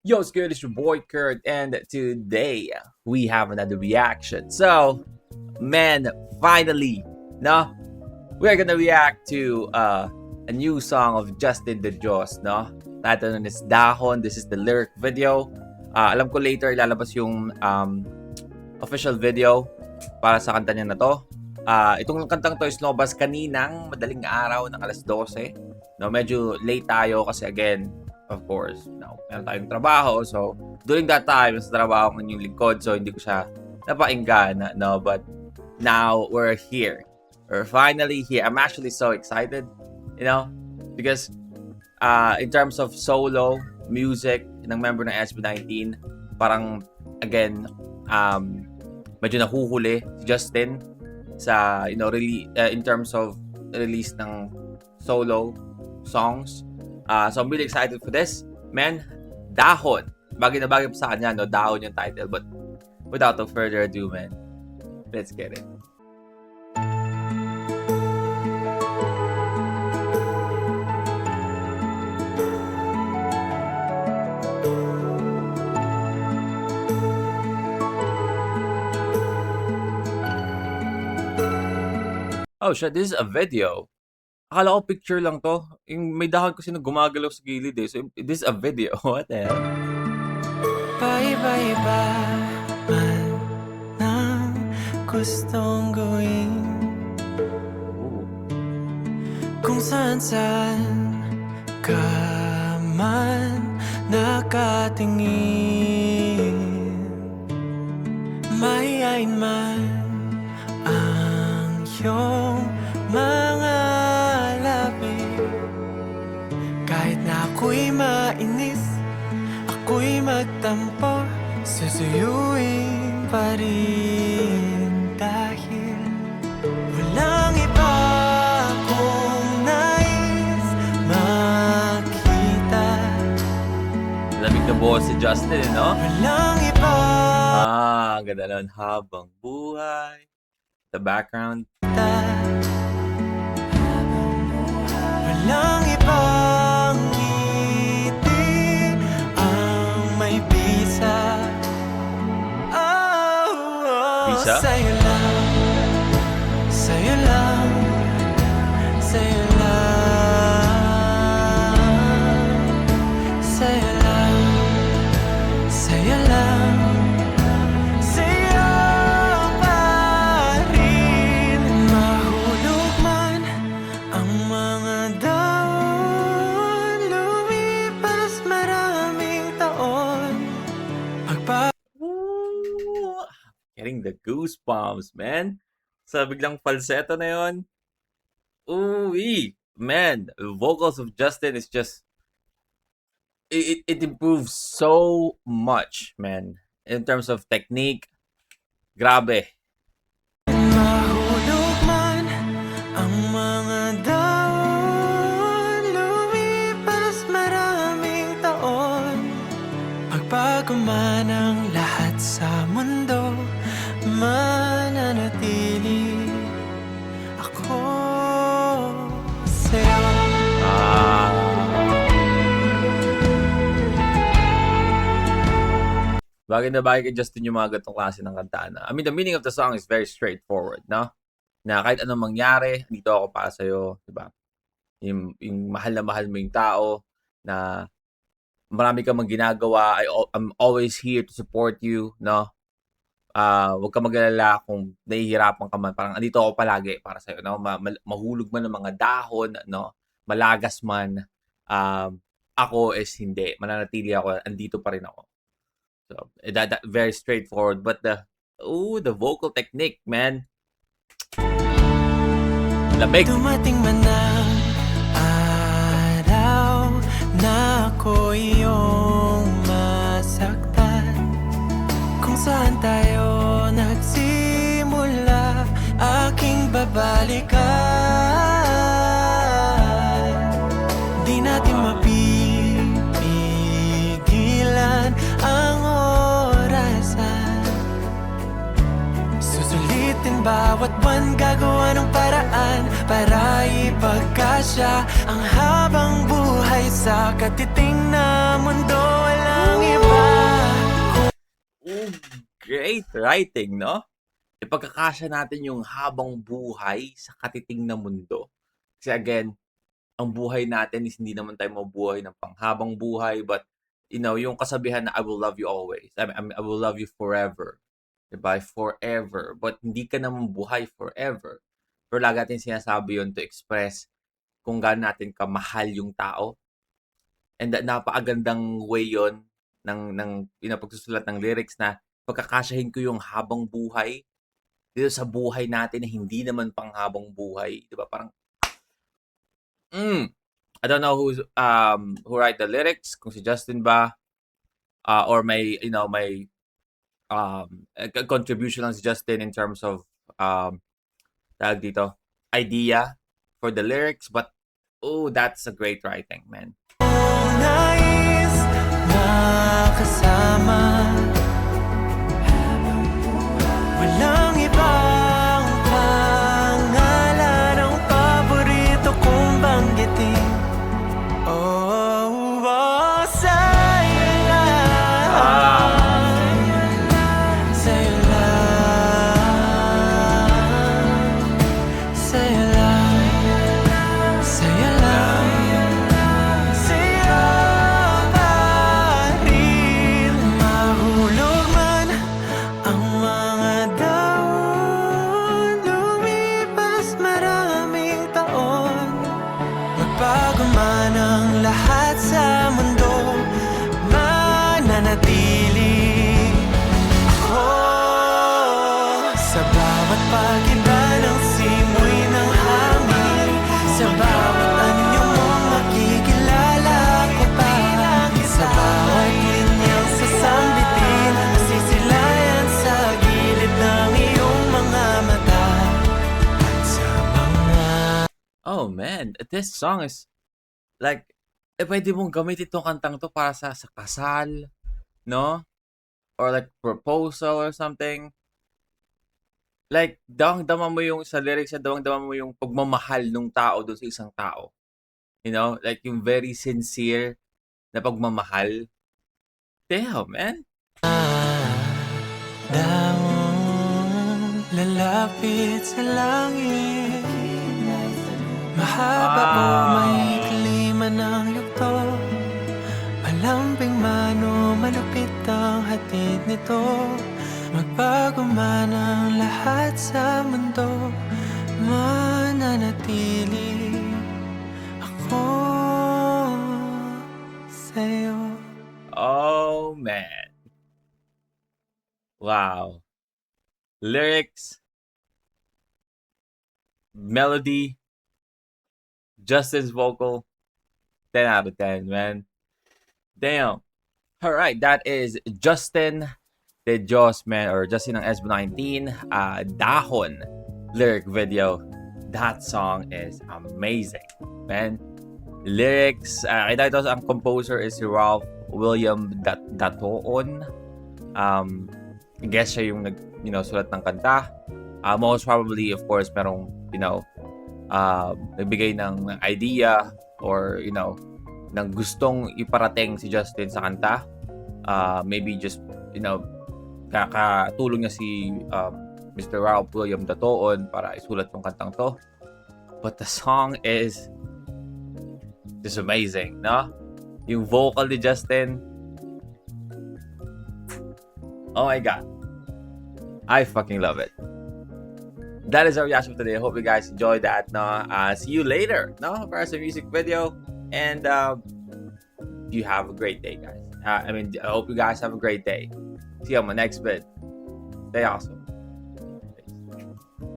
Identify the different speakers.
Speaker 1: Yo, it's good. It's your boy Kurt, and today we have another reaction. So, man, finally, no, we're gonna react to a new song of Justin De Jos, no. Title nun is Dahon. This is the lyric video. Alam ko later ilalabas yung official video para sa kanta niya na to. Itong kantang to is lumabas kaninang madaling araw ng alas 12. No, medyo late tayo kasi again, of course, meron tayong trabaho. So, during that time, sa trabaho ko yung lingkod. So, hindi ko siya napakinggan, no? But now, we're here. We're finally here. I'm actually so excited, because in terms of solo music ng member ng SB19, parang, again, medyo nahuhuli si Justin sa, really, in terms of release ng solo songs. So I'm really excited for this. Man, Dahon. Bagay na bagay pa sa kanya, no? Dahon yung title. But without no further ado, man, let's get it. Oh shit, this is a video. Akala ko picture lang to. Yung may dahon kasi na gumagalaw sa gilid eh. So, this is a video. What the hell?
Speaker 2: Paiba-iba man ng gustong gawin. Kung saan-saan ka man nakatingin, mahihain man ang iyong mga kahit na ako'y mainis, ako'y magtampo, susuyuin pa rin dahil walang iba kong nais makita.
Speaker 1: Lamig na buhos si Justin, no?
Speaker 2: Walang iba.
Speaker 1: Ang ganda nun. Habang buhay. The background.
Speaker 2: Walang ibang ngiti ang may bisa.
Speaker 1: Bisa?
Speaker 2: Sa'yo lang, sa'yo lang, sa'yo lang, sa'yo lang, sa'yo lang, sa'yo pa rin. Mahulog man ang mga dahon, lumipas maraming taon,
Speaker 1: Getting the goosebumps, man. Sa biglang falsetto na yun. Ooh-wee. Man, the vocals of Justin is just... It improves so much, man. In terms of technique. Grabe.
Speaker 2: mahulog man ang mga dahon, lumipas maraming taon, pagbago man ang lahat sa mundo, mananatili ako sa'yo.
Speaker 1: Bagay na bagay kay Justin yung mga gatong klase ng kanta na. I mean, the meaning of the song is very straightforward, no? Na kahit anong mangyari, dito ako para sa'yo, di ba? Yung mahal na mahal mo yung tao, na marami kang ginagawa, I'm always here to support you, no? Huwag ka mag-alala kung nahihirapan ka man. Parang andito ako palagi para sa'yo, no? Mahulog man ng mga dahon, no? Malagas man. Ako is hindi. Mananatili ako. Andito pa rin ako. So, that very straightforward. But the vocal technique, man. Lamig.
Speaker 2: Dumating man ang araw na ako iyong masaktan, kung saan tayo nagsimula, aking babalikan. Di natin mapipigilan ang orasan, susulitin bawat buwan, gagawa ng paraan dahilan para ipagkasya ang habang buhay sa katiting na mundo. Walang iba.
Speaker 1: Ooh, great writing, no? Ipagkakasya natin yung habang buhay sa katiting na mundo. Kasi again, ang buhay natin is hindi naman tayo mabuhay ng panghabang buhay, but yung kasabihan na I will love you always. I will love you forever. Diba? Forever. But hindi ka naman buhay forever. Pero lagi natin sinasabi yun to express kung gaano natin kamahal yung tao. And napakagandang way yun ng pagsusulat ng lyrics na pagkakasyahin ko yung habang buhay dito sa buhay natin na hindi naman panghabang buhay. Diba? Parang I don't know who write the lyrics, kung si Justin ba or may contribution lang si Justin in terms of tawag dito, idea for the lyrics, but that's a great writing, man.
Speaker 2: Nais makasama, walang ibang pangalan ang paborito kong banggitin. Sa'yo lang, sa'yo lang, sa'yo lang, sa'yo lang, sa'yo pa rin. Mahulog man ang mga daon, lumipas maraming taon, magbago man ang lahat sa mundo, mananatili ako sa bawat pag-iba ng simoy ng hangin, sa bawat anyo mong makikilala ko pa, sa bawat linyang sasambitin, masisilayan sa gilid ng iyong mga mata, at sa mga
Speaker 1: Oh man, this song is like, pwede mong gamitin itong kantang to para sa kasal, no? Or like proposal or something. Like, dama mo yung sa lyrics, dama mo yung pagmamahal ng tao doon sa isang tao. Like yung very sincere na pagmamahal. Damn, man.
Speaker 2: daong lalapit sa langit, mahaba o maikli man ang yugto, malambing man o malupit ang hatid nito, magbago man ang lahat sa mundo, mananatili ako sa'yo.
Speaker 1: Oh, man. Wow. Lyrics, melody, Justin's vocal, 10 out of 10, man. Damn. All right, that is Justin De Dios, man, or Justin ng SB19, Dahon lyric video. That song is amazing, man. Lyrics, kita ito ang composer is si Ralph William Datoon. I guess siya yung sulat ng kanta. Most probably, of course, merong nagbigay ng idea or ng gustong iparating si Justin sa kanta. Maybe just kakatulong niya si Mr. Ralph William Datoon para isulat yung kantang to. But the song is just amazing, no? Yung vocal ni Justin, oh my God, I fucking love it. That is our reaction today. I hope you guys enjoyed that. No, see you later. No, for some music video, and you have a great day, guys. I hope you guys have a great day. See you on my next vid. Stay awesome.